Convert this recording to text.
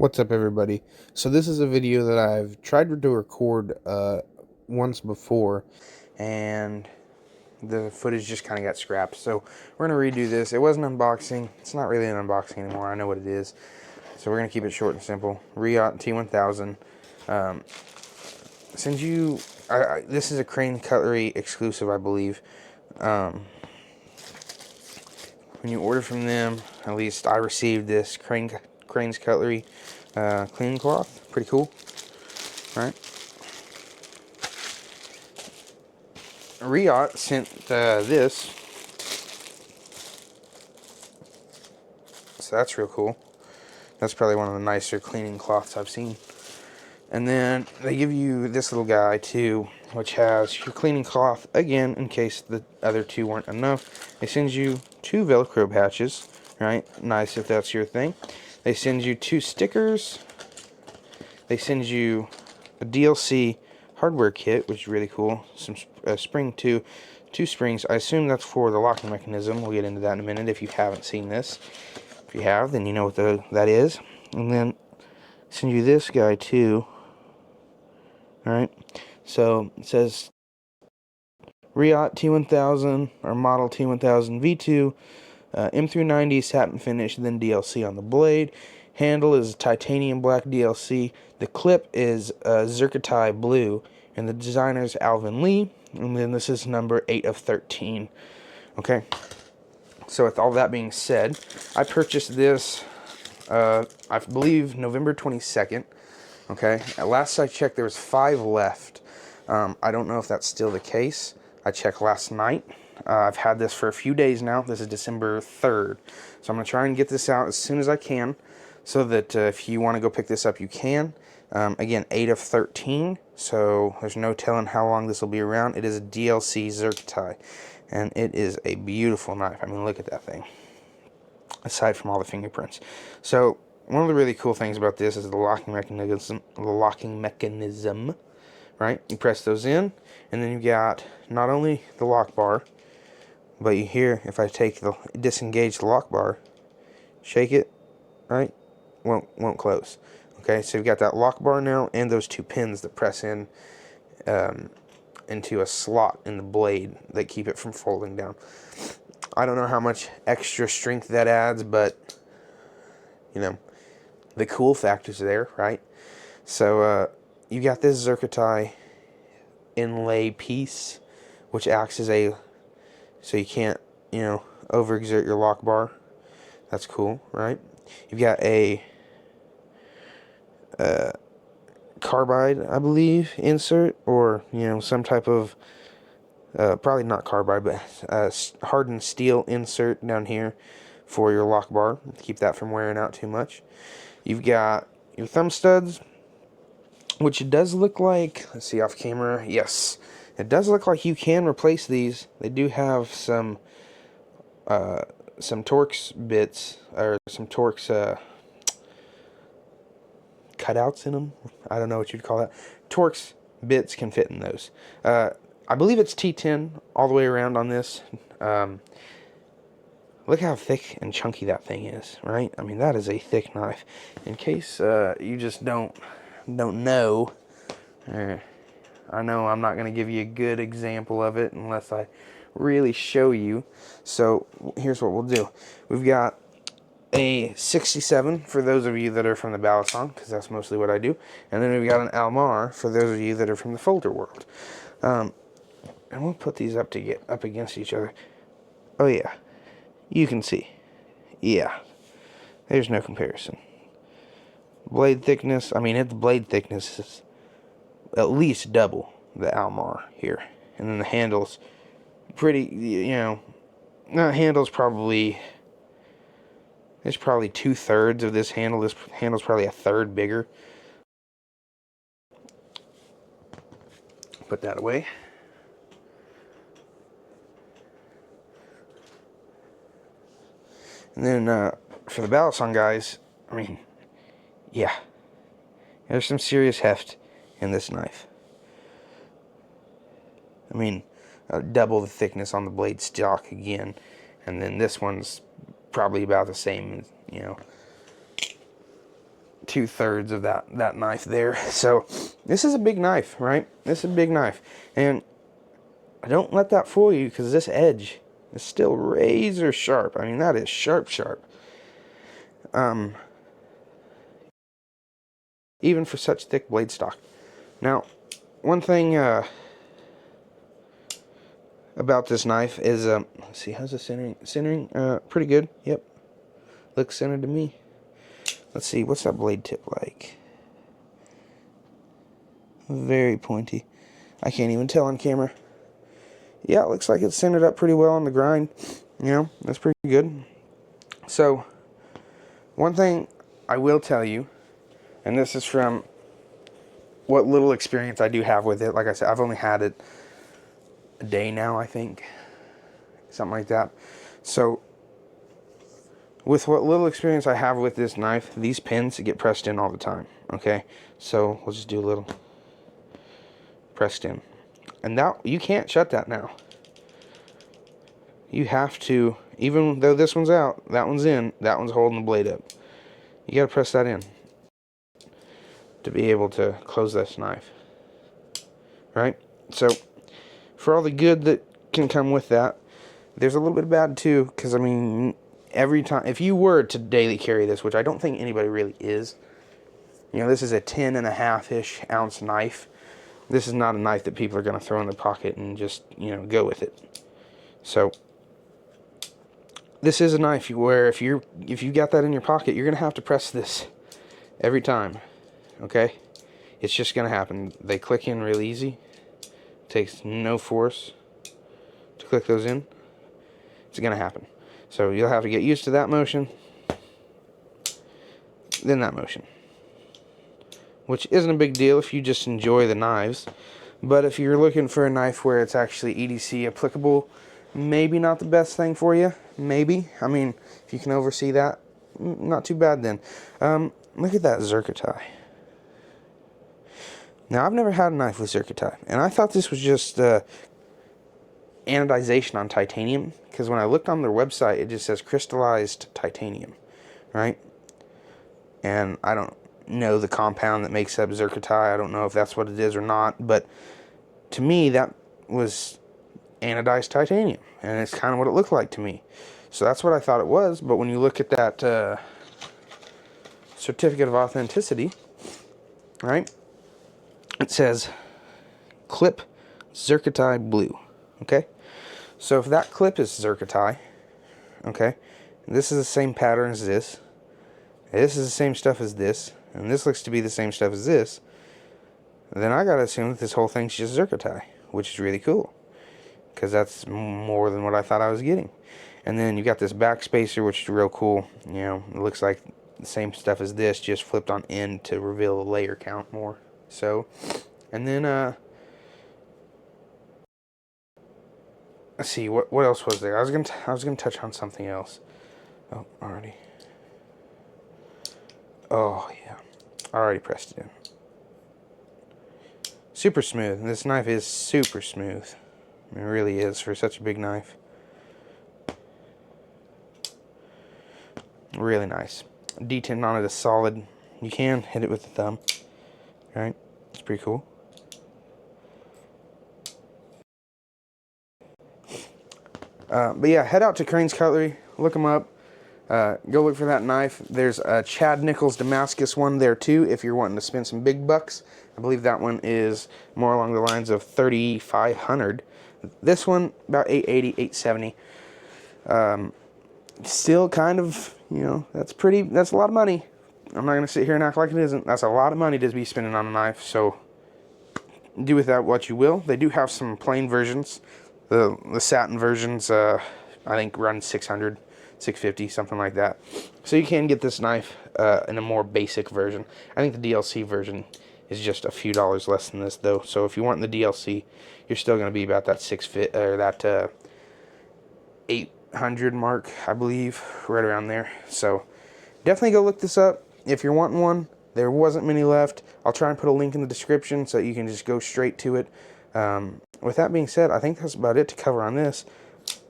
What's up, everybody? So this is a video that I've tried to record once before, and the footage just kind of got scrapped. So we're going to redo this. It was an unboxing. It's not really an unboxing anymore. I know what it is. So we're going to keep it short and simple. Reate T1000. Sends you... this is a Crane Cutlery exclusive, I believe. When you order from them, at least I received this Crane's Cutlery cleaning cloth. Pretty cool. Alright. Reate sent this. So that's real cool. That's probably one of the nicer cleaning cloths I've seen. And then they give you this little guy too, which has your cleaning cloth again in case the other two weren't enough. They send you 2 Velcro patches, right? Nice if that's your thing. They send you 2 stickers. They send you a DLC hardware kit, which is really cool. Some spring two springs. I assume that's for the locking mechanism. We'll get into that in a minute if you haven't seen this. If you have, then you know what that is. And then send you this guy too. Alright, so it says Reate T1000 or model T1000-v2, M390 satin finish, then DLC on the blade. Handle is titanium black DLC. The clip is zircotite blue, and the designer is Alvin Lee. And then this is number 8 of 13. Okay, so with all that being said, I purchased this, I believe, November 22nd. Okay, at last I checked, there was 5 left. I don't know if that's still the case. I checked last night. I've had this for a few days now. This is December 3rd. So I'm going to try and get this out as soon as I can, so that if you want to go pick this up, you can. Again, 8 of 13, so there's no telling how long this will be around. It is a DLC zircotite, and it is a beautiful knife. I mean, look at that thing, aside from all the fingerprints. So one of the really cool things about this is the locking mechanism. Right? You press those in, and then you got not only the lock bar, but you hear, if I disengage the lock bar, shake it, right? Won't close. Okay, so you've got that lock bar now, and those 2 pins that press in into a slot in the blade that keep it from folding down. I don't know how much extra strength that adds, but you know, the cool factor's there, right? So you got this zircotite inlay piece, which acts as so you can't, overexert your lock bar. That's cool, right? You've got a carbide, I believe, insert, or some type of probably not carbide, but hardened steel insert down here for your lock bar to keep that from wearing out too much. You've got your thumb studs, which it does look like, let's see off camera, yes, it does look like you can replace these. They do have some Torx bits, or some Torx cutouts in them. I don't know what you'd call that. Torx bits can fit in those. I believe it's T10 all the way around on this. Look how thick and chunky that thing is, right? I mean, that is a thick knife. In case you just don't know, I know I'm not going to give you a good example of it unless I really show you. So here's what we'll do. We've got a 67 for those of you that are from the Balisong, because that's mostly what I do. And then we've got an Almar for those of you that are from the folder world. And we'll put these up against each other. Oh yeah, you can see. Yeah, there's no comparison. Blade thickness, the blade thickness is at least double the Almar here. And then the handle's pretty, that handle's probably, it's probably 2/3 of this handle. This handle's probably 1/3 bigger. Put that away. And then for the Balisong guys, yeah, there's some serious heft in this knife. Double the thickness on the blade stock again, and then this one's probably about the same, 2/3 of that knife there. So this is a big knife, right? This is a big knife. And don't let that fool you, because this edge is still razor sharp. I mean, that is sharp, sharp. Even for such thick blade stock. Now, one thing about this knife is, let's see, how's the centering? Centering, pretty good. Yep, looks centered to me. Let's see, what's that blade tip like? Very pointy. I can't even tell on camera. Yeah, it looks like it's centered up pretty well on the grind. You know, that's pretty good. So, one thing I will tell you, and this is from what little experience I do have with it. Like I said, I've only had it a day now, I think. Something like that. So, with what little experience I have with this knife, these pins get pressed in all the time. Okay? So, we'll just do a little pressed in. And that, you can't shut that now. You have to, even though this one's out, that one's in, that one's holding the blade up. You gotta press that in to be able to close this knife. Right? So, for all the good that can come with that, there's a little bit of bad too, because I mean, every time, if you were to daily carry this, which I don't think anybody really is, you know, this is a 10.5-ish ounce knife. This is not a knife that people are going to throw in their pocket and just, you know, go with it. So, this is a knife where if you got that in your pocket, you're going to have to press this every time. Okay? It's just going to happen. They click in real easy. Takes no force to click those in. It's going to happen. So you'll have to get used to that motion, then that motion, which isn't a big deal if you just enjoy the knives. But if you're looking for a knife where it's actually EDC applicable, maybe not the best thing for you. Maybe. I mean, if you can oversee that, not too bad then. Look at that Zerkatai. Now, I've never had a knife with Zerkatai, and I thought this was just anodization on titanium, because when I looked on their website, it just says crystallized titanium, right? And I don't know the compound that makes up Zerkatai. I don't know if that's what it is or not, but to me, that was anodized titanium, and it's kind of what it looked like to me. So that's what I thought it was, but when you look at that certificate of authenticity, right, it says clip Zerkatai blue. Okay, so if that clip is Zerkatai, okay, this is the same pattern as this is the same stuff as this, and this looks to be the same stuff as this, then I gotta assume that this whole thing's just Zerkatai, which is really cool, because that's more than what I thought I was getting. And then you got this back spacer, which is real cool. You know, it looks like the same stuff as this, just flipped on end to reveal the layer count more. So, and then let's see, what else was there? I was gonna touch on something else. Oh, already. Oh yeah, I already pressed it in. Super smooth. This knife is super smooth. It really is for such a big knife. Really nice. D10 on it is solid. You can hit it with the thumb. Right? It's pretty cool. But yeah, head out to Crane's Cutlery. Look them up. Go look for that knife. There's a Chad Nichols Damascus one there too if you're wanting to spend some big bucks. I believe that one is more along the lines of $3,500. This one about $880, $870. Still kind of, you know, that's a lot of money. I'm not going to sit here and act like it isn't. That's a lot of money to be spending on a knife, so do with that what you will. They do have some plain versions. The satin versions, I think, run $600, $650, something like that. So you can get this knife in a more basic version. I think the DLC version is just a few dollars less than this, though. So if you want the DLC, you're still going to be about that $800 mark, I believe, right around there. So definitely go look this up if you're wanting one. There wasn't many left. I'll try and put a link in the description so you can just go straight to it. With that being said, I think that's about it to cover on this.